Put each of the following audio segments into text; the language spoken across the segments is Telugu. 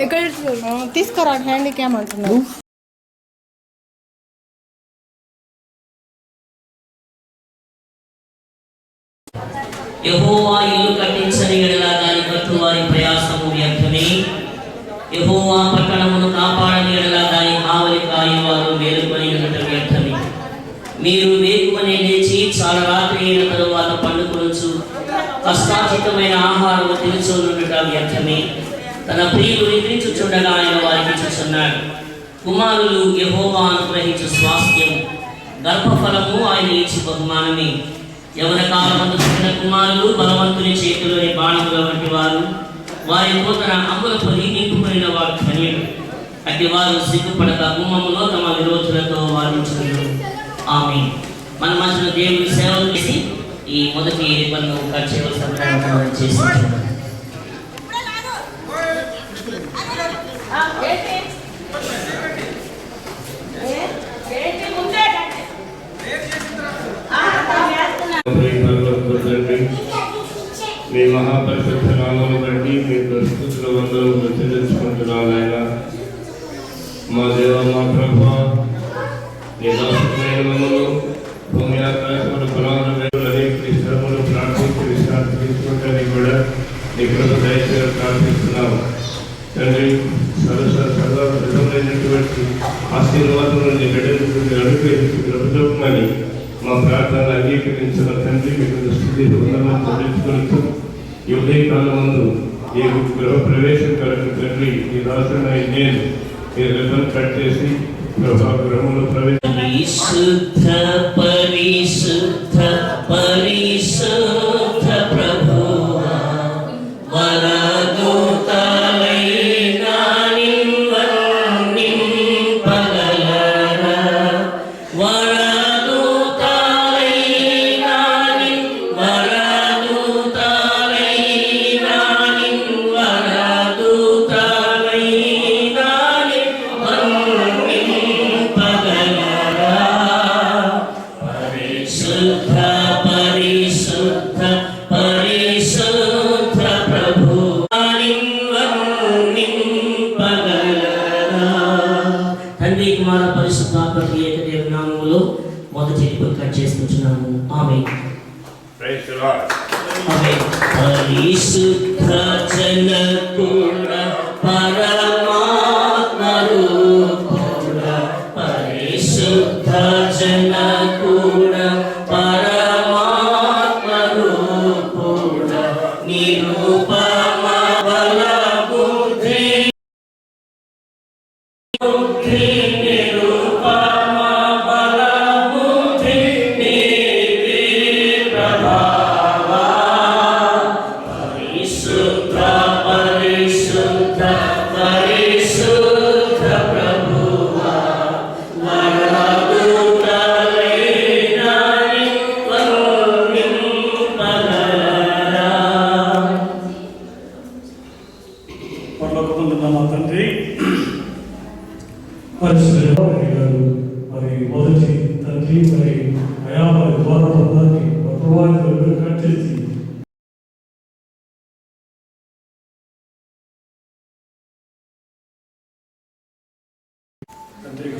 ఇక్కడ తీసుకురా హ్యాండీ క్యామ్ అంటున్నారు. యెహోవా ఇల్లు కట్టించని యెడల దాని కట్టువారి ప్రయాసము వ్యర్థమే. యెహోవా పట్టణమును కాపాడని యెడల దాని కావలి కాయువారు మేలుకొని ఉండటం వ్యర్థమే. మీరు వేకువనే లేచి చాలా రాత్రి అయిన తరువాత పండుకొనొచ్చు కష్టార్జితమైన ఆహారము తినుచుండుట వ్యర్థమే. తన ప్రియులు నిద్రించుచుండగా ఆయన వారికి చూచున్నాడు. కుమారులు యెహోవా అనుగ్రహించు స్వాస్థ్యం, గర్భఫలము ఆయన ఇచ్చి బహుమానమే. యవన కాలమందు పుట్టిన కుమారులు బలవంతుని చేతిలోని బాణముల వంటి వారు. వారి నూతన అమ్ముల పొలి నింపుకుని వారు ధన్యుడు. అట్టి వారు సిగ్గుపడక గుమ్మములో తమ విరోధులతో వాదించున్నారు. ఆమె మన మధ్యన దేవుని సేవలు చేసి ఈ మొదటి పనులు కట్ చేయవలసిన చేసి మీ మహాపరిశుద్ధ నామమును బట్టి మీ స్తుతుల వందనములు చెల్లించుకుంటున్నాను ఆయన. మా దేవ మా ప్రభువా, నీ దాసులైన మమ్మల్ని భూమి ఆకాశముల పునాదుల మీద అనేక శ్రమలు ప్రార్థించి విశ్రాంతి తీసుకుంటానికి కూడా నీ కృప దయచేసి ప్రార్థిస్తున్నాము తండ్రి. సదా విధమైనటువంటి ఆశీర్వాదములు నీ బిడ్డలకు అనుగ్రహించి ప్రభుత్వమని మా ప్రార్థనలు అంగీకరించిన తండ్రి మీకు స్థితి వందనాలు చెల్లించుకుంటూ ఈ ఉదయకాలం ముందు ఈ గృహ ప్రవేశం కొరకు తండ్రి ఈ రాసిన నేను ఈ రిబన్ కట్ చేసి గృహంలో పరిశుద్ధ పరిశుద్ధ పరిశుద్ధ ప్రభువా, వరదూతలైన నింపగలరా. తండ్రి కుమార పరిశుద్ధాత్మ ఏకదేవుని నామములో మొదటి కట్ చేసుకుంటున్నాము. Amen. Praise the lord. Amen. పరిశుద్ధ జనకుడ పరమాత్మ రూపుడ, పరిశుద్ధ జనకుడ పరమాత్మ రూపుడ, నిరూపమ బల బుద్ధి నిరూపమ బల బుద్ధి నీవే ప్రభావ. పరిశుద్ధ పరిశుద్ధ పరిశుద్ధ ప్రభువా, వరదూతలైన నింపగలరా. పరలోకమందున్న మా తండ్రి పరిశుద్ధుడు గారు మరి మొదటి తండ్రి మరి అయా మరి ద్వారా పొందాన్ని ప్రభువాన్ని కట్ చేసి తండ్రికి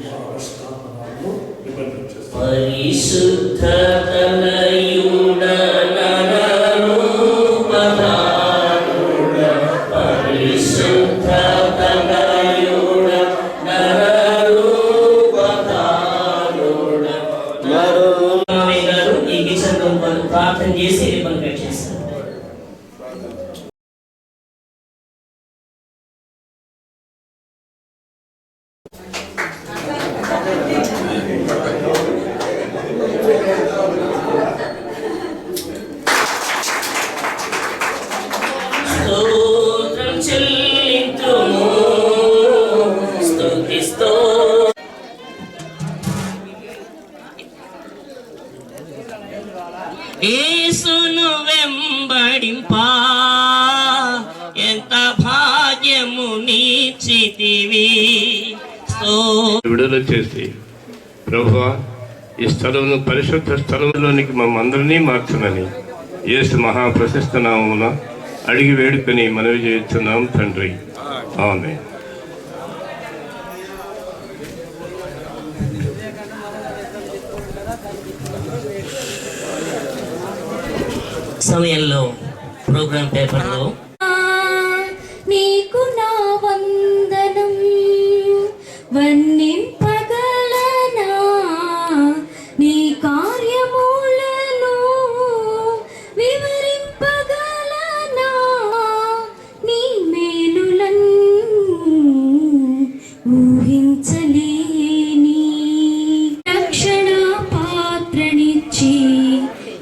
నిబంధన చేస్తారు. పరిశుద్ధ తనయుడ నరరూపధారుడ, పరిశుద్ధ తనయుడ నరరూపధారుడ. మామయ్య గారు ఈ కిచెన్ రూమ్ ప్రార్థన చేసి రిబన్ కట్ చేస్తారు. స్తోత్రం చెల్లింతుము, స్తుతిస్తో యేసును వెంబడించుచు వెంబడింపా ఎంత భాగ్యము నీచితివి. విడుదల చేసి ప్రభువా ఈ స్థలమును పరిశుద్ధ స్థలంలోనికి మమ్మందరినీ మార్చునని యేసు మహాప్రశస్త నామమున అడిగి వేడుకొని మనవి చేస్తున్నాం తండ్రి. ఆమేన్. సమయంలో ప్రోగ్రామ్ పేపర్లో నీకు నా వందనం వర్ణింపగలనా నీ కార్యములను వివరింపగలనా నీ మేలులను ఊహించలేని రక్షణ పాత్రనిచ్చి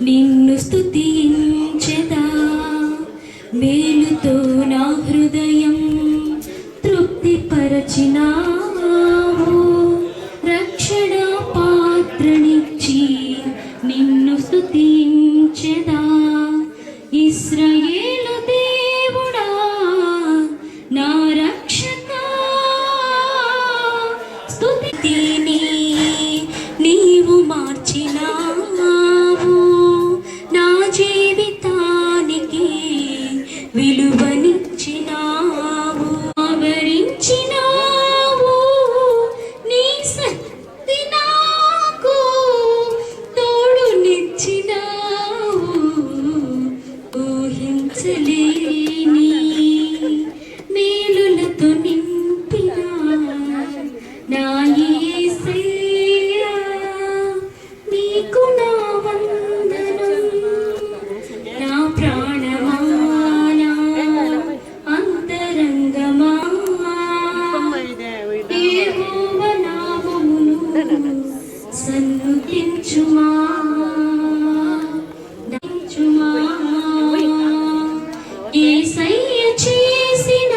నిన్ను స్తుతించెదా మేలుతో నా హృదయం తృప్తిపరచినావు రక్షణ పాత్రనిచ్చి నిన్ను స్తుతించెదా ఇశ్రాయేలు దేవుడా నా రక్షక స్తుతిని నీవు మార్చినావు నా జీవితానికి విలువనిచ్చినావు ఆవరించినావు నీ శక్తి నాకు తోడునిచ్చినావు ఊహించలేని మేలులతో నింపిన నా యేసయ్యా నీకు నా వందనం నా ప్రాణమా నా అంతరంగమా యెహోవా నామమును సన్నుతించుమా దించుమా యేసయ్య చేసిన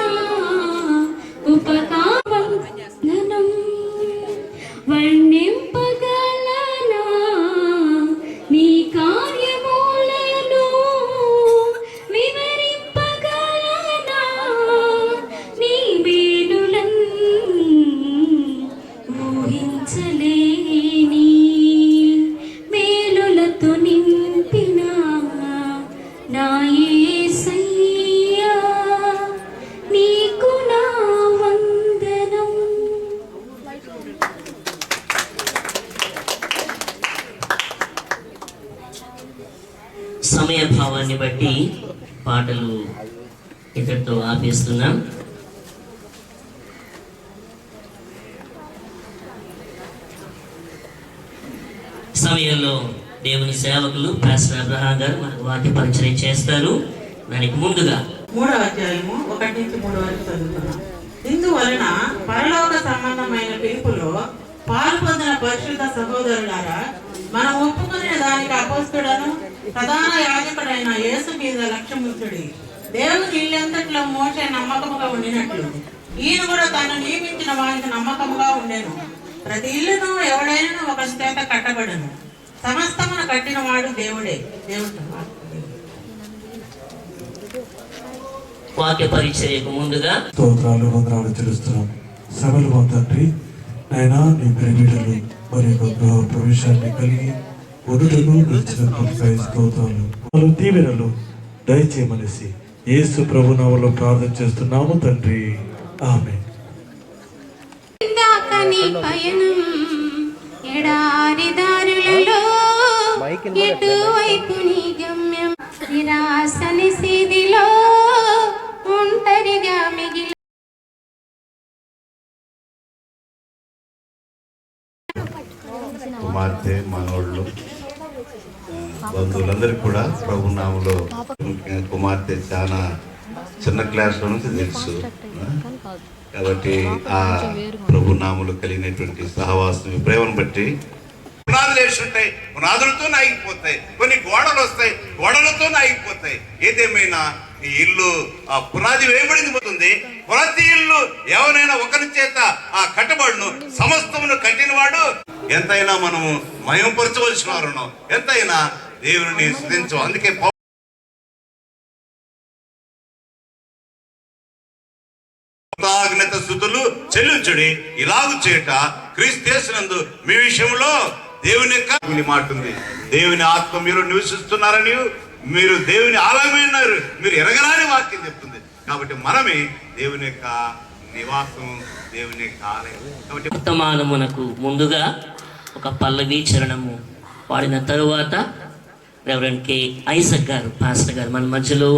ఉపకారం వర్ణింపగలనా నీ కార్యములను వివరింపగలనా నీ మేలులను ఊహించలేని మేలులతో నింపిన నా యేసయ్యా నీకు నా వందనం. సమయ భావాన్ని బట్టి పాటలు ఇక్కడితో ఆపేస్తున్నాం. సమయంలో దేవుని సేవకులు పాస్టర్ అబ్రహాం గారు మనకు వాక్య పరిచయం చేస్తారు. దానికి ముందుగా 3వ అధ్యాయము 1 నుంచి 3 వరకు చదువుతున్నాం. ఇందువలన పరలోక సంబంధమైన పిలుపులో పాలు పొందిన పరిశుద్ధ సహోదరులారా, మనం ఒప్పుకునే దానికి అపోస్తుడను ప్రధాన యాజకుడైన యేసు మీద లక్ష్యముంచుడి. దేవుని ఇల్లంతట్లో మోషే నమ్మకముగా ఉండినట్లు ఈయన కూడా తాను నియమించిన వారికి నమ్మకముగా ఉండెను. ప్రతి ఇల్లును ఎవడైనా ఒక చేత కట్టబడును. సమస్తమును కట్టిన వాడు దేవుడే. దేవుడు వాక్య పరిచర్యకు ముందుగా స్తోత్రాలు వందనాలు తెలుస్తున్నాం. సభలు మా తండ్రి నాయన నీ ప్రేమిటలు మరి గృహ ప్రవేశాన్ని కలిగి ఒడుటకు నచ్చినప్పటికై స్తోత్రాలు వాళ్ళు దీవెనలు దయచేయమనేసి యేసు ప్రభు నామములో ప్రార్థన చేస్తున్నాము తండ్రి. ఆమేన్. ఇందాకని పయనం ఎడారి దారులలో ఎటువైపు నీ గమ్యం నిరాశని సిదిలో ఒంటరిగా మిగిలి కుమార్తె మనోళ్ళు బంధువులందరికీ కూడా ప్రభు నామములో ముఖ్యంగా కుమార్తె చాలా చిన్న క్లాస్లో నుంచి తెలుసు కాబట్టి ఆ ప్రభు నామములో కలిగినటువంటి సహవాసం ప్రేమను బట్టి పునాదులు వేసి ఉంటాయి, పునాదులతో ఆగిపోతాయి, కొన్ని గోడలు వస్తాయి, గోడలతో ఆగిపోతాయి. ఏదేమైనా ఈ ఇల్లు ఆ పునాది వేయబడింది పోతుంది. ప్రతి ఇల్లు ఎవరైనా ఒకరి చేత ఆ కట్టబడును, సమస్తమును కట్టినవాడు. ఎంతైనా మనము మహిమపరచవలసిన వారు, ఎంతైనా దేవుని స్తుతించు. అందుకే స్థుతులు చెల్లించుడి. ఇలాగు చేయట క్రీస్తు మీ విషయంలో దేవుని యొక్క మాట ఉంది. దేవుని ఆత్మ మీరు నివసిస్తున్నారని, మీరు దేవుని ఆలయమైనారు, మీరు ఎరగరాని వాక్యం చెప్తుంది. కాబట్టి మనమే దేవుని యొక్క నివాసం, దేవుని యొక్క ఆలయం. కాబట్టి వర్తమానమునకు ముందుగా ఒక పల్లవి చరణము పాడిన తరువాత రెవరెండ్ కె ఐజక్ గారు, పాస్టర్ గారు మన మధ్యలో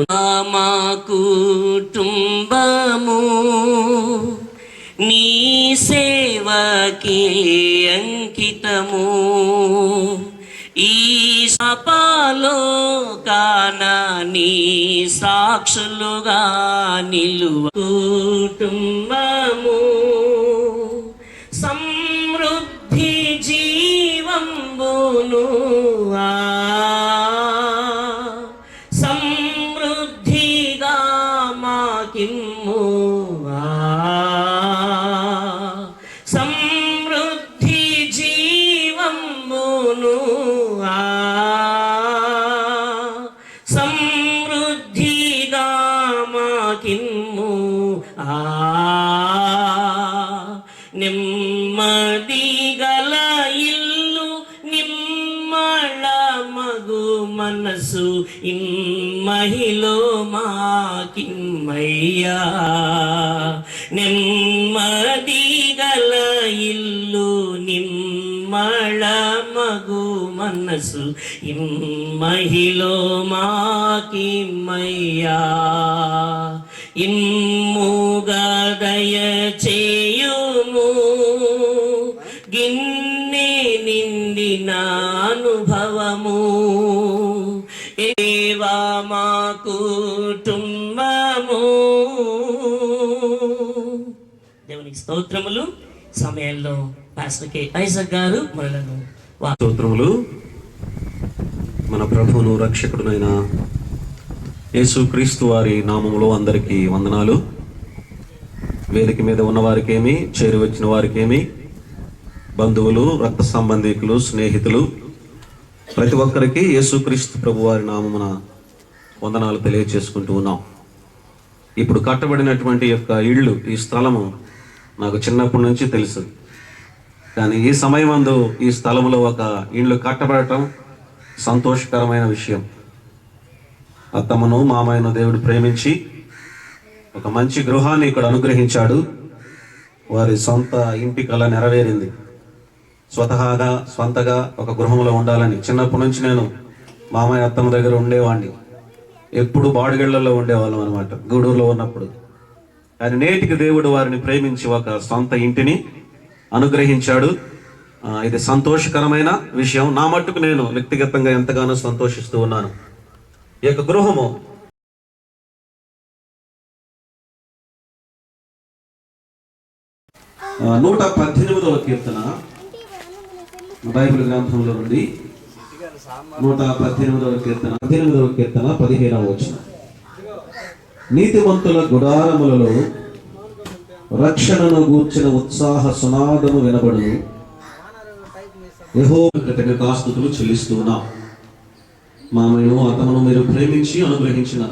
మా కుటుంబము నీ సేవకి అంకితము, ఈ సపాలో కానా నీ సాక్షులుగా నిలువ. కుటుంబము సమృద్ధి జీవంబును సమృద్ధిగా మాకిమ్ము, సమృద్ధి జీవంబును సమృద్ధిగా మాకిమ్ము. నెమ్మది గల ఇల్లు, నిమ్మళ మగు మనసు, ఇమ్మహిలో మాకిమ్మయ్యా. నెమ్మది గల ఇల్లు, నిమ్మళ మగు మనసు, ఇమ్మహిలో మాకిమ్మయ్యా. ఇమ్ముగా దయచేయుము గిన్నె నిండిన అనుభవము, ఏవా మా కుటుంబము. దేవునికి స్తోత్రములు. సమయంలో పాస్టర్ కె ఐజక్ గారు మనలను స్తోత్రములు. మన ప్రభువును రక్షకుడునైన యేసుక్రీస్తు వారి నామములో అందరికీ వందనాలు. వేదిక మీద ఉన్న వారికేమి, చేరి వచ్చిన వారికేమి, బంధువులు, రక్త సంబంధికులు, స్నేహితులు, ప్రతి ఒక్కరికి యేసుక్రీస్తు ప్రభు వారి నామమున వందనాలు తెలియచేసుకుంటూ ఉన్నాం. ఇప్పుడు కట్టబడినటువంటి యొక్క ఇళ్ళు, ఈ స్థలము నాకు చిన్నప్పటి నుంచి తెలుసు. కానీ ఈ సమయమందు ఈ స్థలంలో ఒక ఇళ్ళు కట్టబడటం సంతోషకరమైన విషయం. అత్తమ్మను మామయ్యను దేవుడు ప్రేమించి ఒక మంచి గృహాన్ని ఇక్కడ అనుగ్రహించాడు. వారి సొంత ఇంటి కల నెరవేరింది. స్వంతగా ఒక గృహంలో ఉండాలని చిన్నప్పటి నుంచి నేను మామయ్య అత్తమ్మ దగ్గర ఉండేవాడిని. ఎప్పుడు బాడుగళ్లలో ఉండేవాళ్ళం అనమాట, గూడూరులో ఉన్నప్పుడు. కానీ నేటికి దేవుడు వారిని ప్రేమించి ఒక సొంత ఇంటిని అనుగ్రహించాడు. ఇది సంతోషకరమైన విషయం. నా మట్టుకు నేను వ్యక్తిగతంగా ఎంతగానో సంతోషిస్తూ ఉన్నాను. ఈ యొక్క గృహము 118వ కీర్తన బైబిల్ గ్రంథంలో నుండి 118వ కీర్తన 15వ వచనం. నీతిమంతుల గుడారములలో రక్షణను గూర్చిన ఉత్సాహ సునాదము వినబడును. యెహోవా కృతజ్ఞతాస్తుతులు చెల్లిస్తూ ఉన్నాం. మామయ్యను అతను మీరు ప్రేమించి అనుగ్రహించిన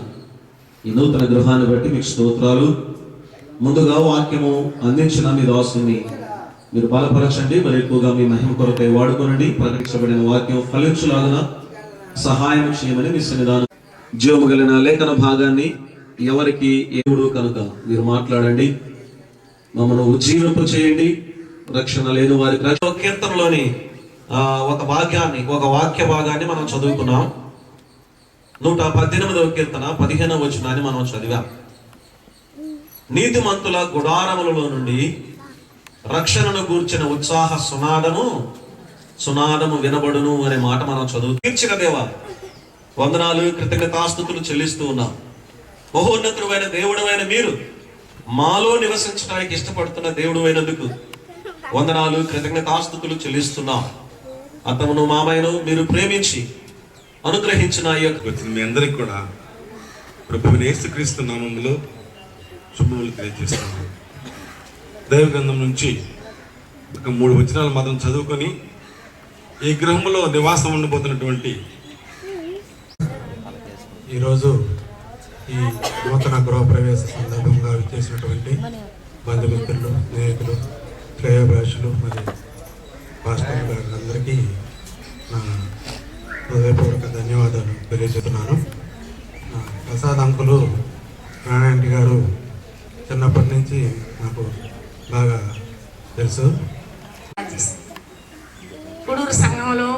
ఈ నూతన గృహాన్ని బట్టి మీకు స్తోత్రాలు. ముందుగా వాక్యము అందించిన మీ దాసుని మీరు బలపరచండి, మరి ఎక్కువగా మీ మహిమ కొరకై వాడుకోనండి. ప్రకటించబడిన వాక్యం ఫలించులాగన సహాయం చేయమని మీ సన్నిధానం. జీవము కలిగిన లేఖన భాగాన్ని ఎవరికి ఏముడు కనుక మీరు మాట్లాడండి, మమ్మల్ని ఉజ్జీవింప చేయండి. రక్షణ లేని వారికి కీర్తనలోని ఒక వాక్య భాగాన్ని మనం చదువుకున్నాం. 118వ కీర్తన 15వ వచనాన్ని మనం చదివాం. నీతిమంతుల గుడారములలో నుండి రక్షణను గూర్చిన ఉత్సాహ సునాదము వినబడును అనే మాట మనం చదువు. తీర్చిన దేవా వందనాలు, కృతజ్ఞతాస్తుతులు చెల్లిస్తూ ఉన్నాం. మహోన్నతుడైన దేవుడైన మీరు మాలో నివసించడానికి ఇష్టపడుతున్న దేవుడు అయినందుకు వందనాలు, కృతజ్ఞతాస్తుతులు చెల్లిస్తున్నాం. అతమును మామయ్యను మీరు ప్రేమించి అనుగ్రహించిన ఈ యొక్క మీ అందరికి కూడా ప్రభువైన యేసుక్రీస్తు నామములో శుభములు తెలియజేస్తున్నాను. దైవ గ్రంథం నుంచి ఒక 3 వచనాలు మాత్రం చదువుకొని ఈ గృహంలో నివాసం ఉండబోతున్నటువంటి ఈరోజు ఈ నూతన గృహప్రవేశ సందర్భంగా విచ్చేసినటువంటి బంధుమిత్రులు, స్నేహితులు, శ్రేయోభిలాషులు మరియు భాస్కర్ గారు అందరికీ నా హృదయపూర్వక ధన్యవాదాలు తెలియజేస్తున్నాను. ప్రసాద్ అంకులు నారాయణ గారు చిన్నప్పటి నుంచి నాకు బాగా తెలుసు. కుడూరు సంఘంలో